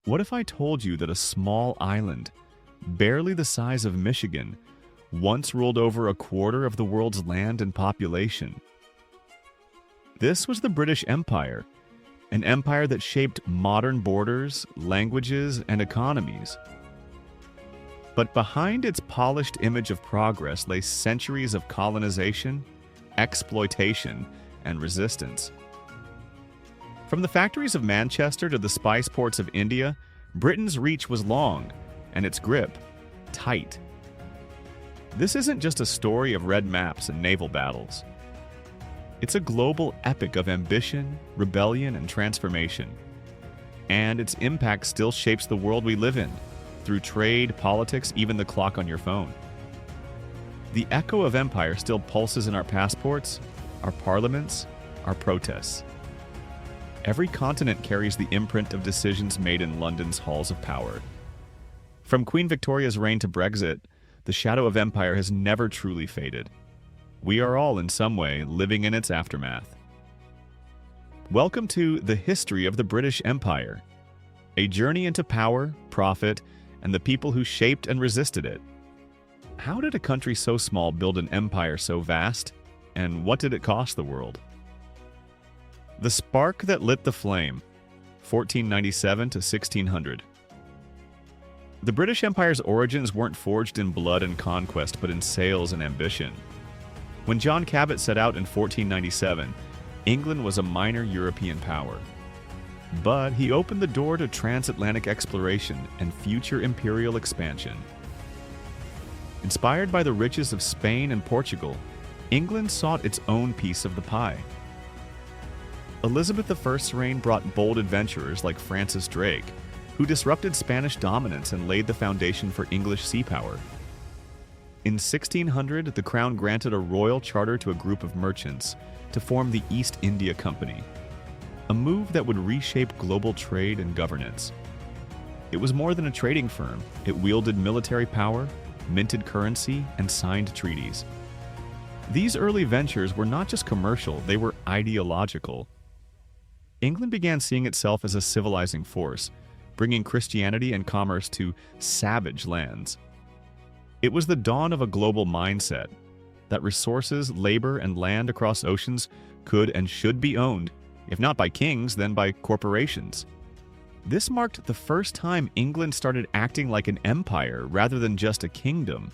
What if I told you that a small island, barely the size of Michigan, once ruled over a quarter of the world's land and population? This was the British Empire, an empire that shaped modern borders, languages, and economies. But behind its polished image of progress lay centuries of colonization, exploitation, and resistance. From the factories of Manchester to the spice ports of India, Britain's reach was long, and its grip tight. This isn't just a story of red maps and naval battles. It's a global epic of ambition, rebellion, and transformation. And its impact still shapes the world we live in, through trade, politics, even the clock on your phone. The echo of empire still pulses in our passports, our parliaments, our protests. Every continent carries the imprint of decisions made in London's halls of power. From Queen Victoria's reign to Brexit, the shadow of empire has never truly faded. We are all, in some way, living in its aftermath. Welcome to The History of the British Empire, a journey into power, profit, and the people who shaped and resisted it. How did a country so small build an empire so vast, and what did it cost the world? The spark that lit the flame, 1497 to 1600. The British Empire's origins weren't forged in blood and conquest, but in sails and ambition. When John Cabot set out in 1497, England was a minor European power. But he opened the door to transatlantic exploration and future imperial expansion. Inspired by the riches of Spain and Portugal, England sought its own piece of the pie. Elizabeth I's reign brought bold adventurers like Francis Drake, who disrupted Spanish dominance and laid the foundation for English sea power. In 1600, the crown granted a royal charter to a group of merchants to form the East India Company, a move that would reshape global trade and governance. It was more than a trading firm. It wielded military power, minted currency, and signed treaties. These early ventures were not just commercial, they were ideological. England began seeing itself as a civilizing force, bringing Christianity and commerce to savage lands. It was the dawn of a global mindset that resources, labor, and land across oceans could and should be owned, if not by kings, then by corporations. This marked the first time England started acting like an empire rather than just a kingdom.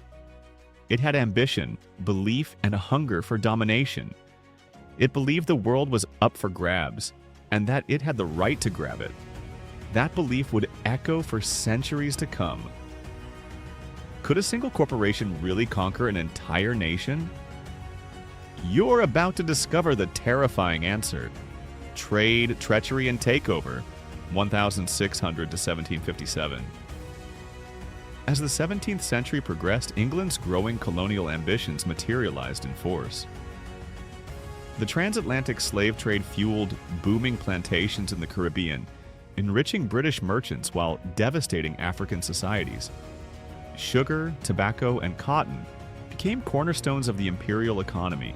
It had ambition, belief, and a hunger for domination. It believed the world was up for grabs, and that it had the right to grab it. That belief would echo for centuries to come. Could a single corporation really conquer an entire nation? You're about to discover the terrifying answer. Trade, treachery, and takeover, 1600 to 1757. As the 17th century progressed, England's growing colonial ambitions materialized in force. The transatlantic slave trade fueled booming plantations in the Caribbean, enriching British merchants while devastating African societies. Sugar, tobacco, and cotton became cornerstones of the imperial economy,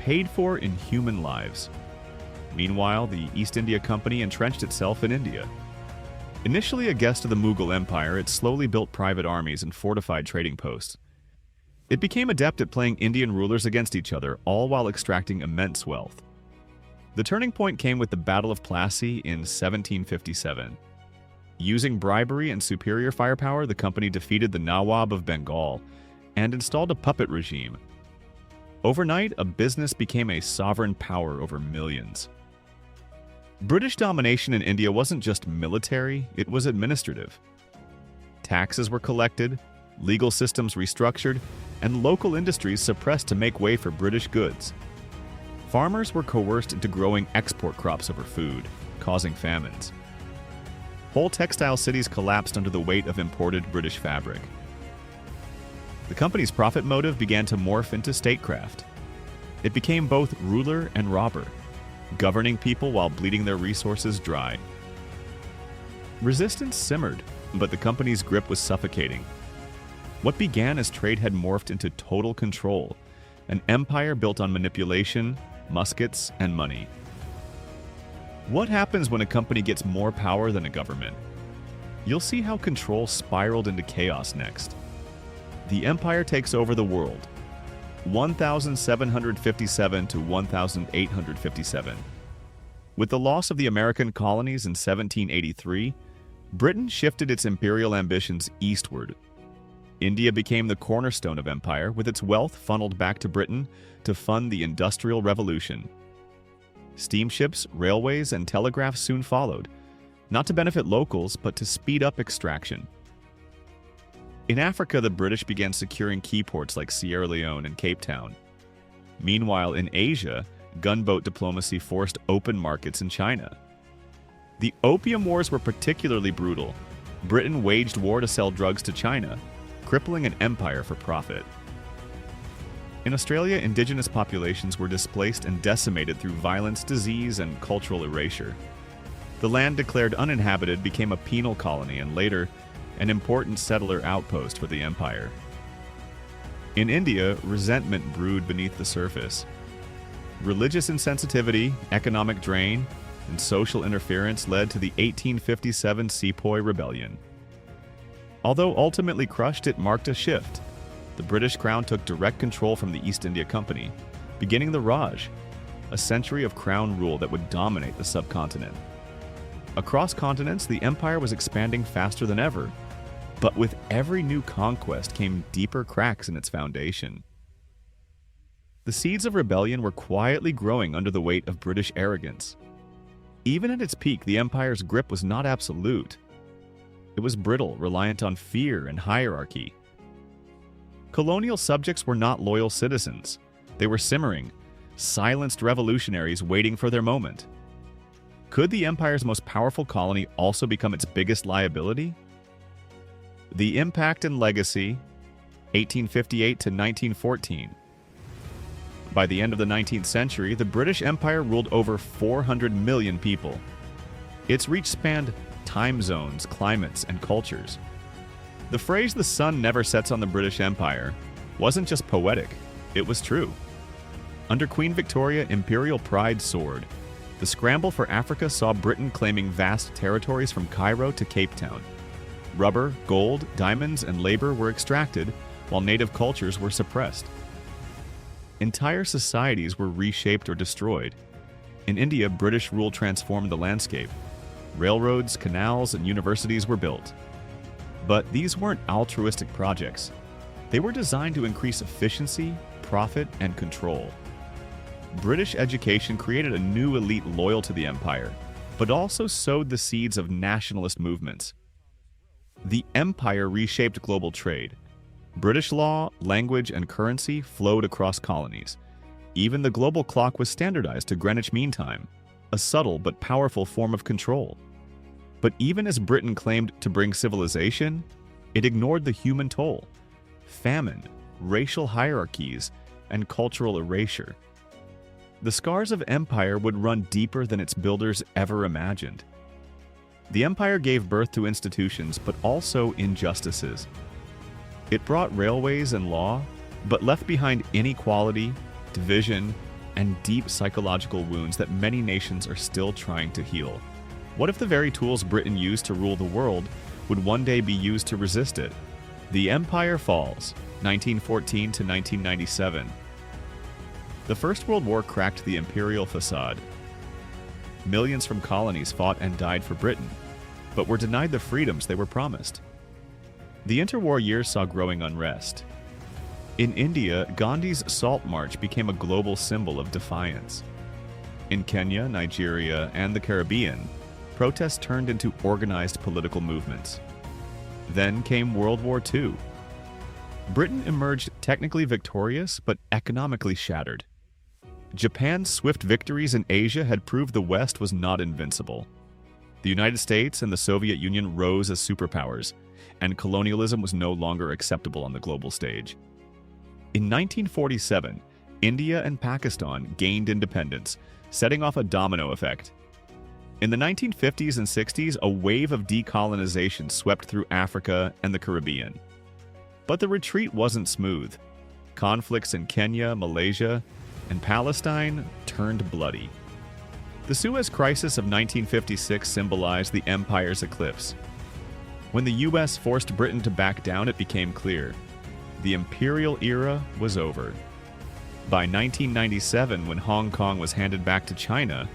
paid for in human lives. Meanwhile, the East India Company entrenched itself in India. Initially a guest of the Mughal Empire, it slowly built private armies and fortified trading posts. It became adept at playing Indian rulers against each other, all while extracting immense wealth. The turning point came with the Battle of Plassey in 1757. Using bribery and superior firepower, the company defeated the Nawab of Bengal and installed a puppet regime. Overnight, a business became a sovereign power over millions. British domination in India wasn't just military, it was administrative. Taxes were collected, legal systems restructured, and local industries suppressed to make way for British goods. Farmers were coerced into growing export crops over food, causing famines. Whole textile cities collapsed under the weight of imported British fabric. The company's profit motive began to morph into statecraft. It became both ruler and robber, governing people while bleeding their resources dry. Resistance simmered, but the company's grip was suffocating. What began as trade had morphed into total control, an empire built on manipulation, muskets, and money. What happens when a company gets more power than a government? you'll see how control spiraled into chaos next. The empire takes over the world, 1757 to 1857. With the loss of the American colonies in 1783, Britain shifted its imperial ambitions eastward. India became the cornerstone of empire, with its wealth funneled back to Britain to fund the Industrial Revolution. Steamships, railways, and telegraphs soon followed, not to benefit locals, but to speed up extraction. In Africa, the British began securing key ports like Sierra Leone and Cape Town. Meanwhile, in Asia, gunboat diplomacy forced open markets in China. The Opium Wars were particularly brutal. Britain waged war to sell drugs to China, crippling an empire for profit. In Australia, indigenous populations were displaced and decimated through violence, disease, and cultural erasure. The land declared uninhabited became a penal colony and later an important settler outpost for the empire. In India, resentment brewed beneath the surface. Religious insensitivity, economic drain, and social interference led to the 1857 Sepoy Rebellion. Although ultimately crushed, it marked a shift. The British Crown took direct control from the East India Company, beginning the Raj, a century of crown rule that would dominate the subcontinent. Across continents, the empire was expanding faster than ever, but with every new conquest came deeper cracks in its foundation. The seeds of rebellion were quietly growing under the weight of British arrogance. Even at its peak, the empire's grip was not absolute. It was brittle, reliant on fear and hierarchy. Colonial subjects were not loyal citizens. They were simmering, silenced revolutionaries waiting for their moment. Could the empire's most powerful colony also become its biggest liability? The impact and legacy, 1858 to 1914. By the end of the 19th century, the British Empire ruled over 400 million people. Its reach spanned time zones, climates, and cultures. The phrase "the sun never sets on the British Empire" wasn't just poetic, it was true. Under Queen Victoria, imperial pride soared. The scramble for Africa saw Britain claiming vast territories from Cairo to Cape Town. Rubber, gold, diamonds, and labor were extracted, while native cultures were suppressed. Entire societies were reshaped or destroyed. In India, British rule transformed the landscape. Railroads, canals, and universities were built. But these weren't altruistic projects. They were designed to increase efficiency, profit, and control. British education created a new elite loyal to the empire, but also sowed the seeds of nationalist movements. The empire reshaped global trade. British law, language, and currency flowed across colonies. Even the global clock was standardized to Greenwich Mean Time, a subtle but powerful form of control. But even as Britain claimed to bring civilization, it ignored the human toll: famine, racial hierarchies, and cultural erasure. The scars of empire would run deeper than its builders ever imagined. The empire gave birth to institutions, but also injustices. It brought railways and law, but left behind inequality, division, and deep psychological wounds that many nations are still trying to heal. What if the very tools Britain used to rule the world would one day be used to resist it? The Empire Falls, 1914 to 1997. The First World War cracked the imperial facade. Millions from colonies fought and died for Britain, but were denied the freedoms they were promised. The interwar years saw growing unrest. In India, Gandhi's Salt March became a global symbol of defiance. In Kenya, Nigeria, and the Caribbean, protests turned into organized political movements. Then came World War II. Britain emerged technically victorious, but economically shattered. Japan's swift victories in Asia had proved the West was not invincible. The United States and the Soviet Union rose as superpowers, and colonialism was no longer acceptable on the global stage. In 1947, India and Pakistan gained independence, setting off a domino effect. In the 1950s and 60s, a wave of decolonization swept through Africa and the Caribbean. But the retreat wasn't smooth. Conflicts in Kenya, Malaysia, and Palestine turned bloody. The Suez Crisis of 1956 symbolized the empire's eclipse. When the US forced Britain to back down, it became clear the imperial era was over. By 1997, when Hong Kong was handed back to China,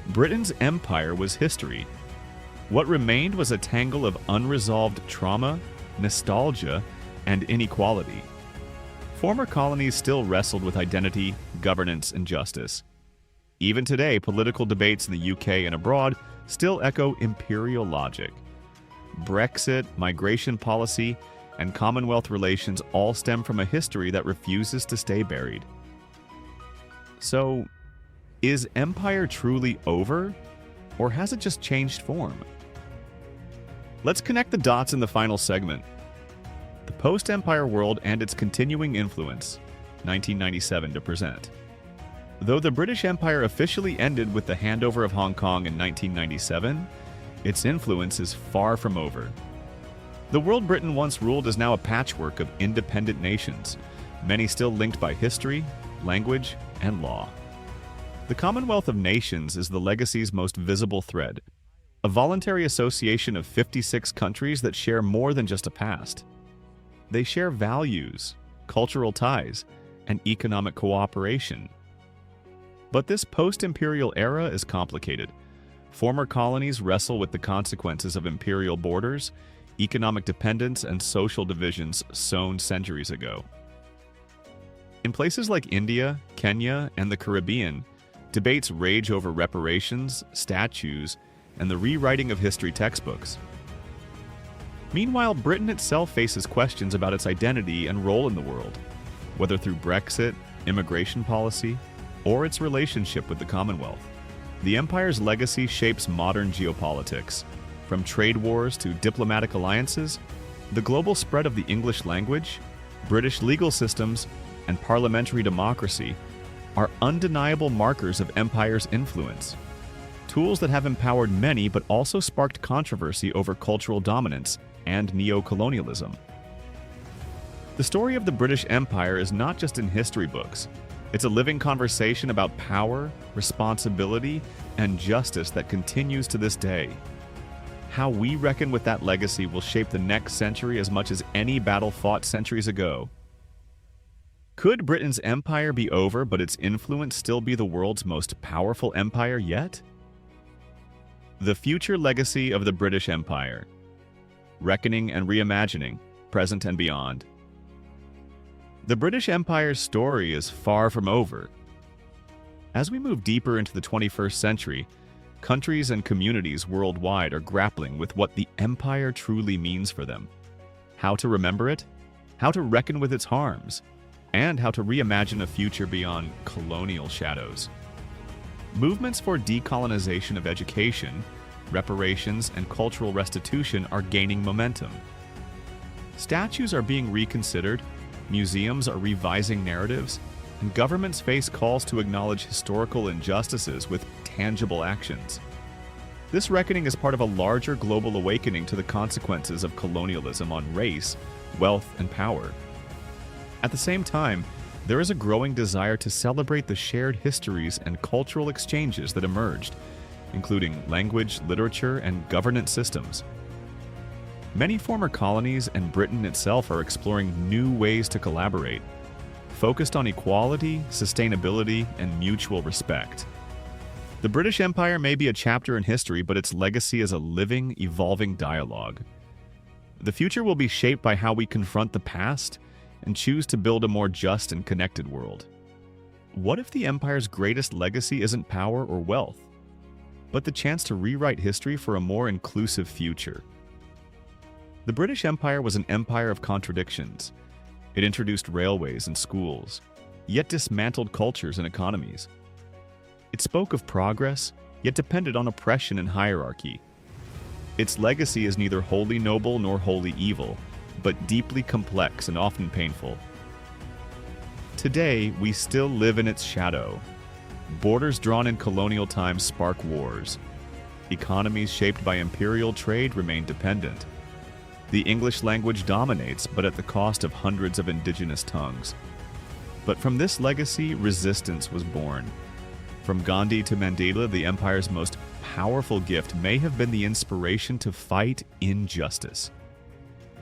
Britain's empire was history. What remained was a tangle of unresolved trauma, nostalgia, and inequality. Former colonies still wrestled with identity, governance, and justice. Even today, political debates in the UK and abroad still echo imperial logic. Brexit, migration policy, and Commonwealth relations all stem from a history that refuses to stay buried. So, is empire truly over, or has it just changed form? Let's connect the dots in the final segment. The post-empire world and its continuing influence, 1997 to present. Though the British Empire officially ended with the handover of Hong Kong in 1997, its influence is far from over. The world Britain once ruled is now a patchwork of independent nations, many still linked by history, language, and law. The Commonwealth of Nations is the legacy's most visible thread, a voluntary association of 56 countries that share more than just a past. They share values, cultural ties, and economic cooperation. But this post-imperial era is complicated. Former colonies wrestle with the consequences of imperial borders, economic dependence, and social divisions sown centuries ago. In places like India, Kenya, and the Caribbean, debates rage over reparations, statues, and the rewriting of history textbooks. Meanwhile, Britain itself faces questions about its identity and role in the world, whether through Brexit, immigration policy, or its relationship with the Commonwealth. The empire's legacy shapes modern geopolitics. From trade wars to diplomatic alliances, the global spread of the English language, British legal systems, and parliamentary democracy are undeniable markers of empire's influence. Tools that have empowered many but also sparked controversy over cultural dominance and neo-colonialism. The story of the British Empire is not just in history books. It's a living conversation about power, responsibility, and justice that continues to this day. How we reckon with that legacy will shape the next century as much as any battle fought centuries ago. Could Britain's empire be over, but its influence still be the world's most powerful empire yet? The future legacy of the British Empire. Reckoning and reimagining, present and beyond. The British Empire's story is far from over. As we move deeper into the 21st century, countries and communities worldwide are grappling with what the empire truly means for them. How to remember it, how to reckon with its harms, and how to reimagine a future beyond colonial shadows. Movements for decolonization of education, reparations, and cultural restitution are gaining momentum. Statues are being reconsidered, museums are revising narratives, and governments face calls to acknowledge historical injustices with tangible actions. This reckoning is part of a larger global awakening to the consequences of colonialism on race, wealth, and power. At the same time, there is a growing desire to celebrate the shared histories and cultural exchanges that emerged, including language, literature, and governance systems. Many former colonies and Britain itself are exploring new ways to collaborate, focused on equality, sustainability, and mutual respect. The British Empire may be a chapter in history, but its legacy is a living, evolving dialogue. The future will be shaped by how we confront the past and choose to build a more just and connected world. What if the empire's greatest legacy isn't power or wealth, but the chance to rewrite history for a more inclusive future? The British Empire was an empire of contradictions. It introduced railways and schools, yet dismantled cultures and economies. It spoke of progress, yet depended on oppression and hierarchy. Its legacy is neither wholly noble nor wholly evil, but deeply complex and often painful. Today, we still live in its shadow. Borders drawn in colonial times spark wars. Economies shaped by imperial trade remain dependent. The English language dominates, but at the cost of hundreds of indigenous tongues. But from this legacy, resistance was born. From Gandhi to Mandela, the empire's most powerful gift may have been the inspiration to fight injustice.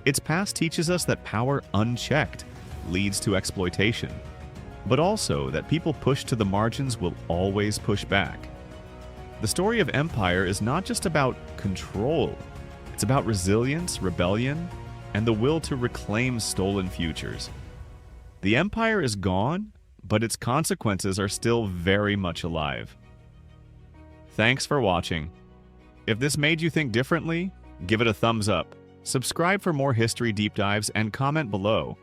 Its past teaches us that power unchecked leads to exploitation, but also that people pushed to the margins will always push back. The story of empire is not just about control, it's about resilience, rebellion, and the will to reclaim stolen futures. The empire is gone, but its consequences are still very much alive. Thanks for watching. If this made you think differently, give it a thumbs up. Subscribe for more history deep dives and comment below.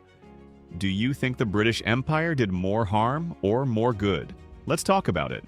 Do you think the British Empire did more harm or more good? Let's talk about it.